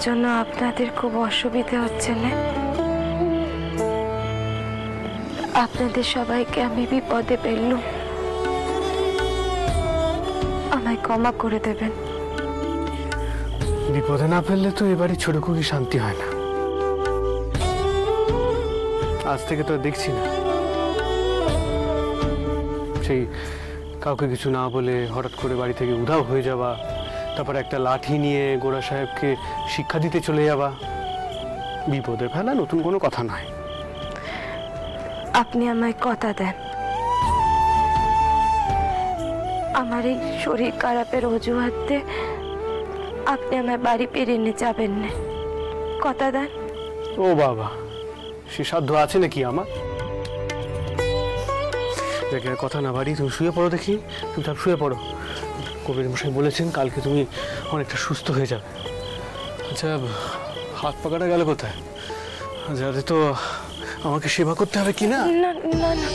জন্য আপনাদের খুব অসুবিধা হচ্ছে না? আপনাদের সবাইকে আমি বিপদে ফেললুম, আমায় ক্ষমা করে দেবেন। বিপদে না ফেললে তো এবারে ছোট কুকি শান্তি হয় না। আজ থেকে তো দেখছি না সেই কাউকে কিছু না বলে হঠাৎ করে বাড়ি থেকে উধাও হয়ে যাওয়া, তারপর একটা লাঠি নিয়ে গোড়া সাহেবকে শিক্ষা দিতে চলে যাওয়া। বিপদে ফেলা নতুন কোনো কথা নয়। আপনি আমায় কথা দেন, আমার এই শরীর খারাপের অজুহাতে আপনি আমায় বাড়ি ফিরিয়ে নিয়ে যাবেন না, কথা দেন। ও বাবা, সে সাধ্য আছে নাকি আমার? দেখে কথা না বাড়ি, তুমি শুয়ে পড়ো দেখি, চুপচাপ শুয়ে পড়ো। কবির মশাই বলেছেন কালকে তুমি অনেকটা সুস্থ হয়ে যাবে। আচ্ছা, হাত পাকাটা গেল কোথায়? যাতে তো আমাকে সেবা করতে হবে কি না? না না না,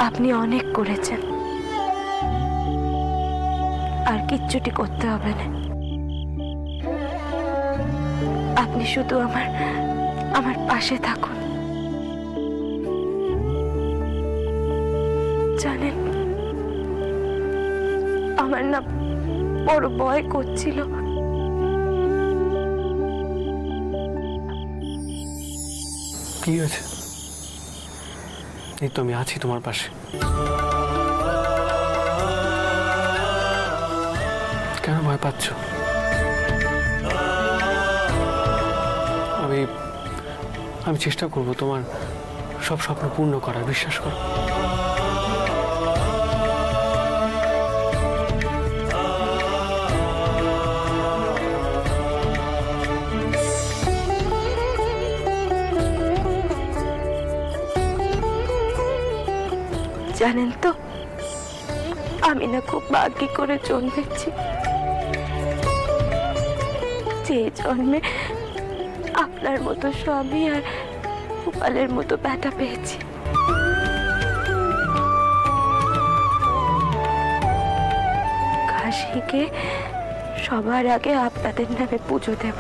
আপনি অনেক করেছেন, আর কিচ্ছুটি করতে হবে না। আপনি শুধু আমার পাশে থাকুন। জানেন, আমার না বড় ভয় করছিল। কি আছে? এই তো আমি আছি তোমার পাশে। কেন ভয় পাচ্ছ? আমি চেষ্টা করব তোমার সব স্বপ্ন পূর্ণ করার, বিশ্বাস করো। জানেন তো, আমি না খুব ভাগ্য করে জন্মেছি, যে জন্মে আপনার মতো স্বামী আর গোপালের মতো বেটা পেয়েছি। কাশীকে সবার আগে আপনাদের নামে পুজো দেব,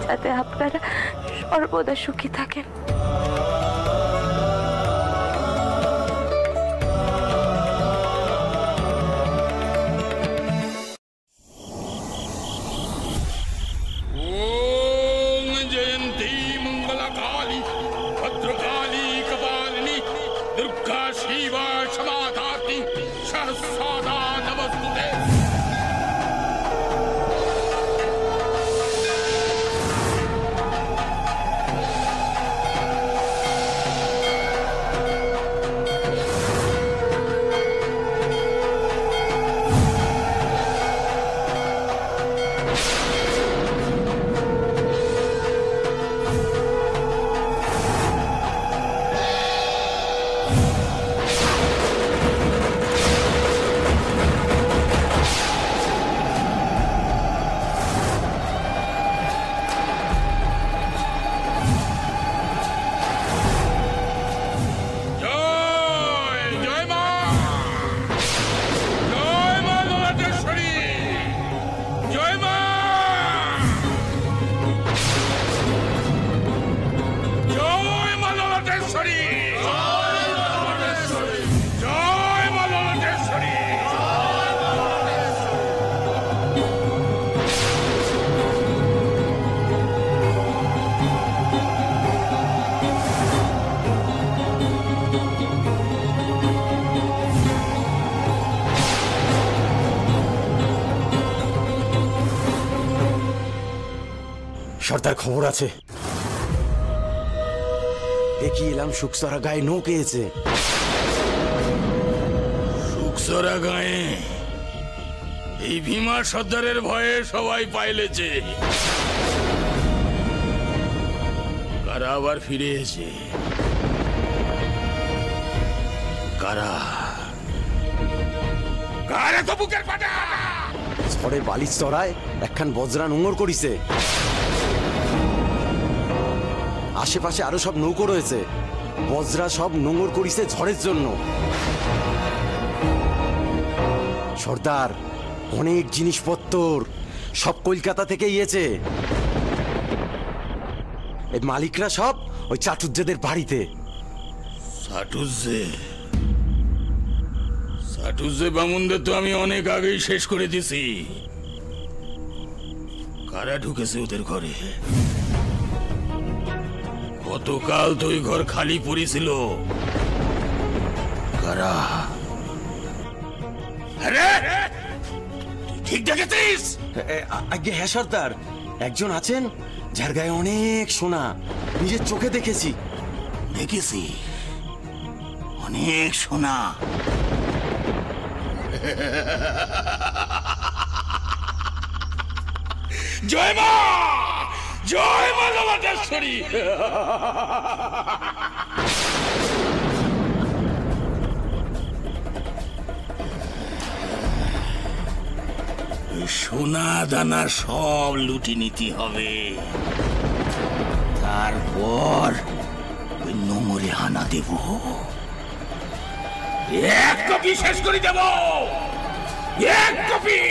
যাতে আপনারা সর্বদা সুখী থাকেন। সর্দার, খবর আছে। দেখি এলাম শুকসরা গায়ে নৌ পেয়েছে। শুকসরা গায়ে এই ভীমা সর্দারের ভয়ে সবাই পাইলেছে। কারা আবার ফিরে এসে, কারা কারা তো বুকের ফাটা ঝড়ে বালিশ চড়ায় একখান বজ্রা নোংর করিছে। আশেপাশে আরো সব নৌকো রয়েছে। বজরা সব নোঙর করিছে ঝড়ের জন্য। সর্দার, অনেক জিনিসপত্র সব কলকাতা থেকে ইয়েছে। এই মালিকরা সব ওই চাটুজ্জেদের বাড়িতে। চাটুজ্জে বামুনদের তো আমি অনেক আগেই শেষ করে দিছি। কারা ঢুকেছে ওদের ঘরে? গতকাল তো ওই ঘর খালি পড়েছিল। কারা? আরে তুই ঠিক দেখেছিস? আগে হ্যাঁ সর্দার, একজন আছেন যার গায়ে অনেক সোনা, নিজের চোখে দেখেছি। দেখেছি অনেক সোনা। জয় মা, জয় মা জগতেশ্বরী। সোনা দানা সব লুটি নিতে হবে, তারপর ওই নোংরে হানা দেব, এক কপি শেষ করে দেব, এক কপি।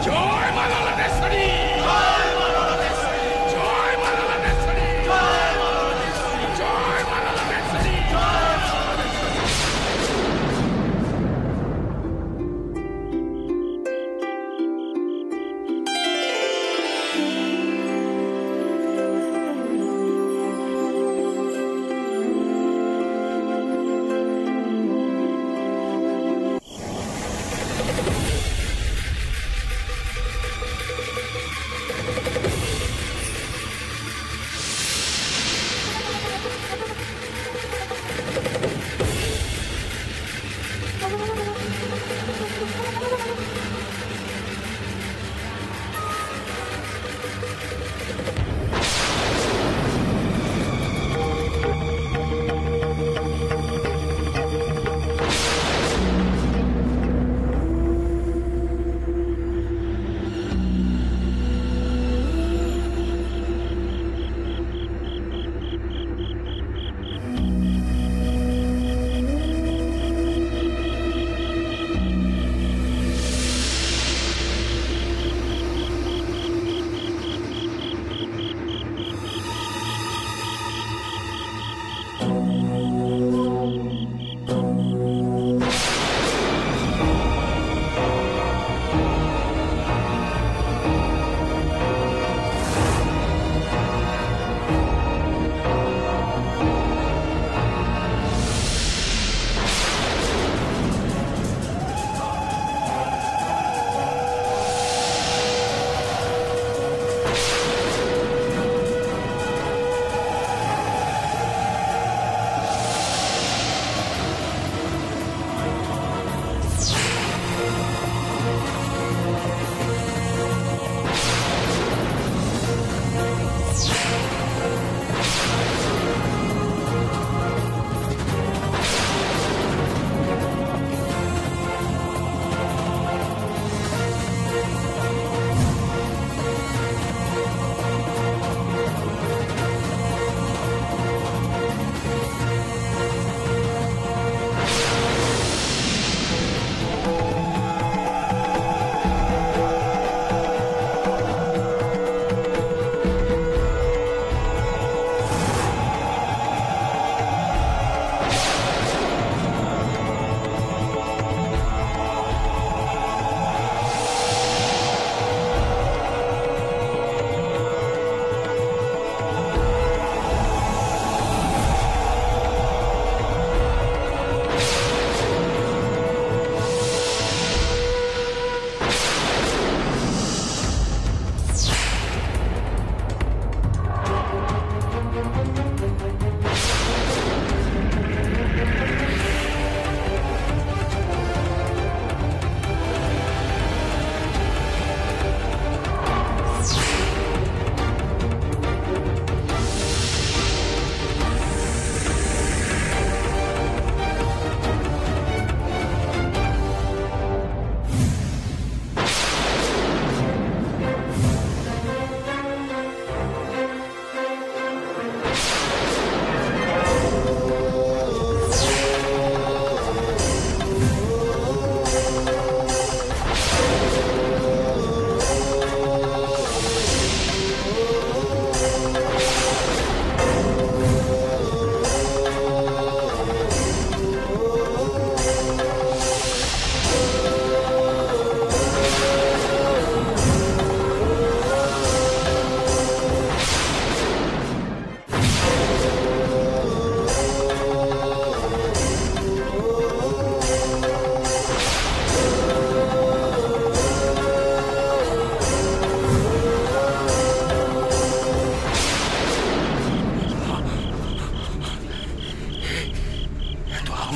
জয় মা জগতেশ্বরী, জয় মা জগতেশ্বরী, জয় মা জগতেশ্বরী, জয় মা জগতেশ্বরী, জয় মা জগতেশ্বরী, জয় মা জগতেশ্বরী।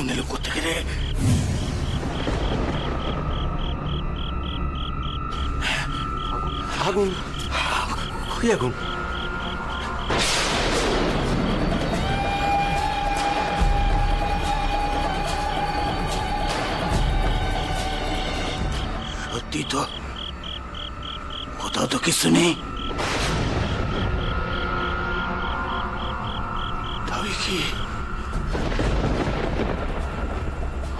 আগুন এলো কোথেকে রে? আগুন? কি আগুন? সত্যি তো, কোথাও তো কিছু নেই। তবে কি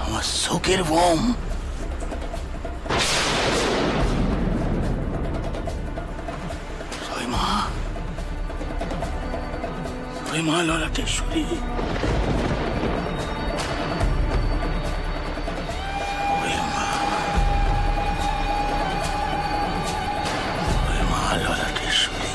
আমার চোখের বোম? মা ললাটেশ্বরী, মা ললাটেশ্বরী।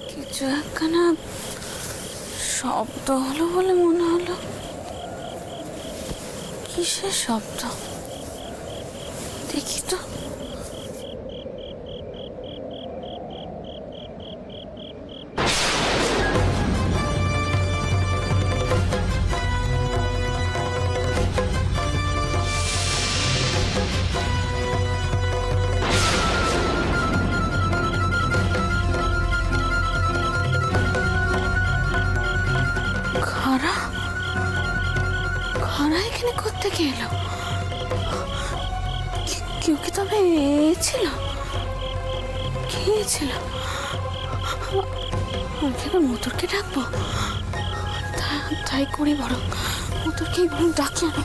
কিছু একখানা শব্দ হলো বলে মনে হলো। কিসের শব্দ দেখি তো। এখানে কোত্থেকে এলো? কেউ কি তবে ছিল? কে ছিল? মোটরকে ডাকবো? তাই করি বরং, মোটরকেই বরং ডাকি আনো।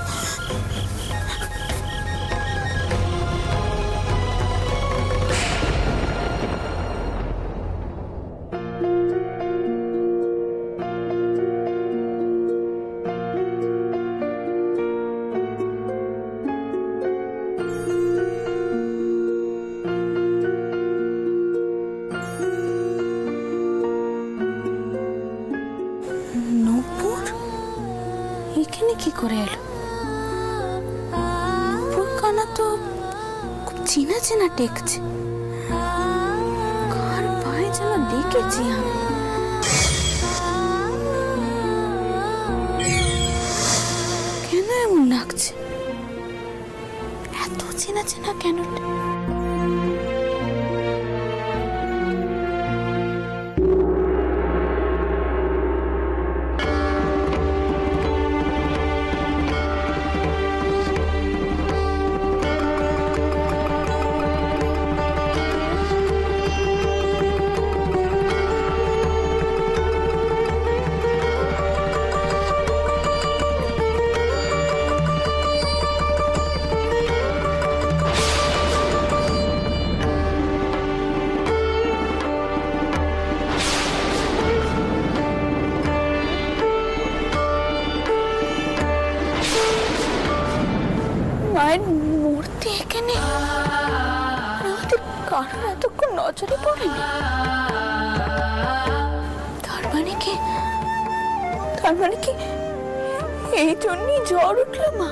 এখানে কি করে এলো? কানা তো খুব চেনা চেনা টেকছে। কার পায়ে যেন দেখেছি আমি। কেন এমন লাগছে? এত চেনা চেনা কেন? মায়ের মূর্তি এখানে আমাদের কারোর এতক্ষণ নজরে পড়েনি। তার মানে কি এই জন্যই জ্বর উঠলো মা?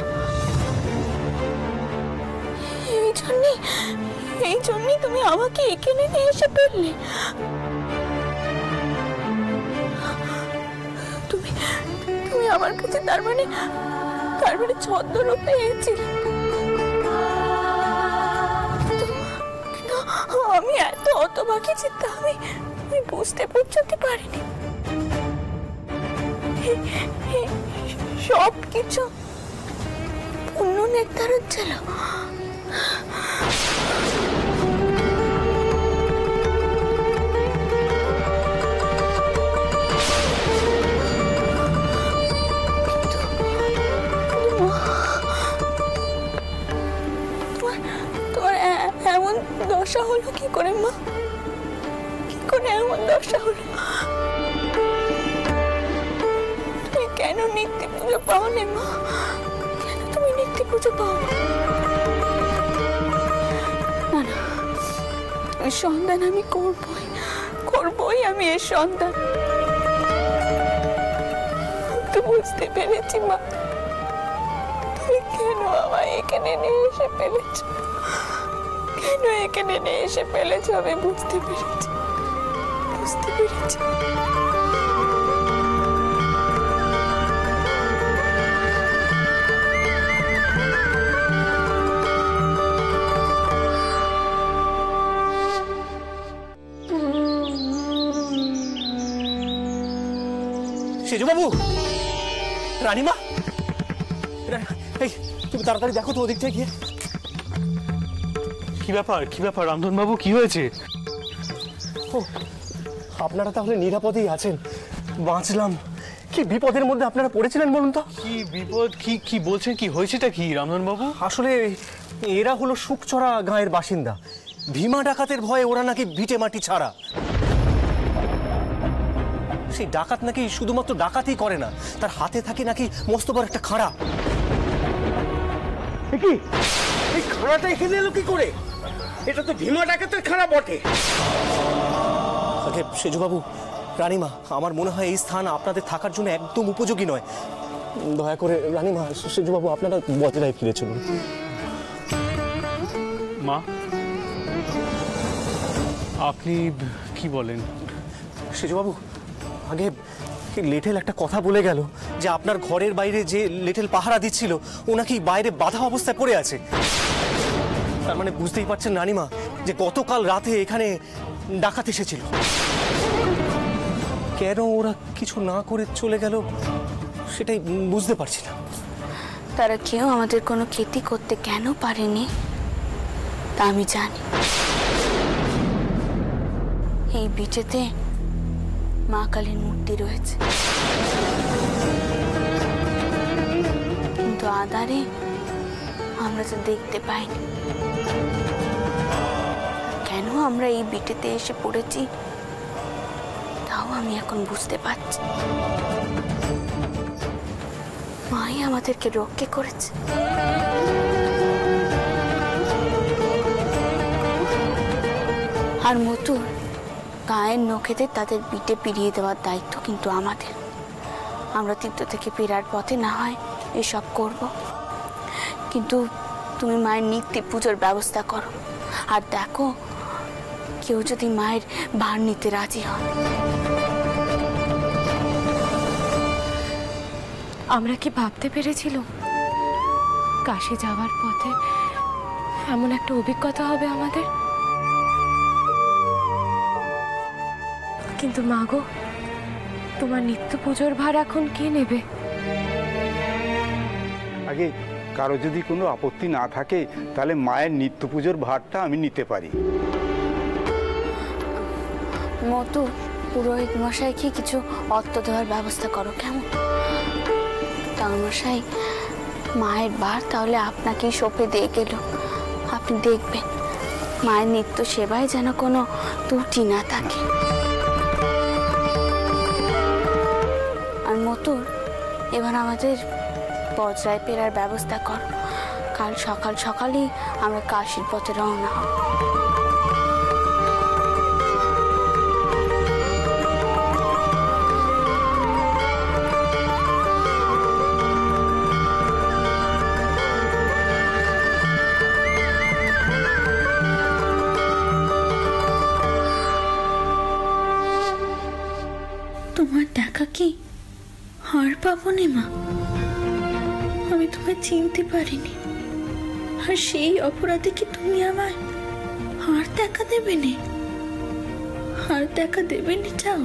এই জন্যই তুমি আমাকে এখানে নিয়ে এসে পড়লে? তুমি আমার কাছে তার মানে ছদ্মরূপে এসেছিলে। আমি এত হতভাগী যে আমি বুঝতে পর্যন্ত পারিনি। সবকিছু পূর্ণ নির্ধারণ ছিল। দশা হলো কি করে মা? কি করে এমন দশা হলো? তুমি কেন নিত্য পুজো পাও না মা? কেন তুমি নিত্য পুজো পাও না? না, এই সন্ধান আমি করবই আমি এই সন্ধান। তো বুঝতে পেরেছি মা, তুমি কেন আমায় এখানে নিয়ে এসে ফেলেছ, কেন এখানে নিয়ে এসে ফেলেছ আমি বুঝতে পেরেছি। সেজুবাবু, রানীমা, এই তুমি তাড়াতাড়ি দেখো তো ওদিকটা গিয়ে। কি ব্যাপার রামধন বাবু, কি হয়েছে? ও, আপনারা তাহলে নিরাপদেই আছেন, বাঁচলাম। কি বিপদের মধ্যে আপনারা পড়েছিলেন বলুন তো? কি বিপদ? কি বলছেন? কি হয়েছেটা কি রামধন বাবু? আসলে এরা হলো সুকচরা গাঁয়ের বাসিন্দা। ভীমা ডাকাতের ভয়ে ওরা নাকি ভিটে মাটি ছাড়া। সেই ডাকাত নাকি শুধুমাত্র ডাকাতই করে না, তার হাতে থাকে নাকি মস্ত বড় একটা খাড়া। কি এই খাড়াটা এখানে এলো কি করে? এটা তো ভীমা ডাকাতের খাড়া বটে। আগে সেজুবাবু, রানীমা, আমার মনে হয় এই স্থান আপনাদের থাকার জন্য একদম উপযোগী নয়। দয়া করে রানীমা, সেজুবাবু, আপনারা বজরায় ফিরে চলুন। মা, আপনি কি বলেন? সেজুবাবু, আগে লেটেল একটা কথা বলে গেল যে আপনার ঘরের বাইরে যে লেটেল পাহারা দিচ্ছিল ও নাকি বাইরে বাধা অবস্থায় পড়ে আছে। তার মানে বুঝতেই পারছেন রানীমা যে গতকাল রাতে এখানে ডাকাত এসেছিল। কেন ওরা কিছু না করে চলে গেল সেটাই বুঝতে পারছি না। তারা কেউ আমাদের কোনো ক্ষতি করতে কেন পারেনি তা আমি জানি। এই বিচেতে মা কালীর মূর্তি রয়েছে, কিন্তু আধারে আমরা তো দেখতে পাইনি। কেন আমরা এই বিটেতে এসে পড়েছি তাও আমি এখন বুঝতে পারছি। মাই আমাদেরকে রক্ষা করেছে। আর মতুর গায়ের নখেতে তাদের বিটে পিরিয়ে দেওয়ার দায়িত্ব কিন্তু আমাদের। আমরা তীর্থ থেকে ফেরার পথে না হয় এসব করব, কিন্তু তুমি মায়ের নিত্য পুজোর ব্যবস্থা করো। আর দেখো, কেউ যদি মায়ের ভার নিতে রাজি হয়। আমরা কি ভাবতে পেরেছিলাম কাশি যাওয়ার পথে এমন একটা অভিজ্ঞতা হবে আমাদের? কিন্তু মা গো, তোমার নিত্য পুজোর ভার এখন কে নেবে? আগে কারো যদি কোনো আপত্তি না থাকে তাহলে মায়ের নিত্য পুজোর ভারটা আমি নিতে পারি। মতু, পুরোহিত মশাইকে কিছু অর্থ দেওয়ার ব্যবস্থা করো, কেমন? মশাই, মায়ের ভার তাহলে আপনাকেই সঁপে দিয়ে গেল। আপনি দেখবেন মায়ের নিত্য সেবায় যেন কোনো ত্রুটি না থাকে। আর মতুর, এবার আমাদের বজরায় ফেরার ব্যবস্থা করো। কাল সকাল সকালই আমরা কাশীর পথে রওনা হব। তোমার দেখা কি হার পাবো নে মা? আমি তোমায় চিনতে পারিনি, আর সেই অপরাধে কি তুমি আমায় হার দেখা দেবে নে? হার দেখা দেবে নে চাও?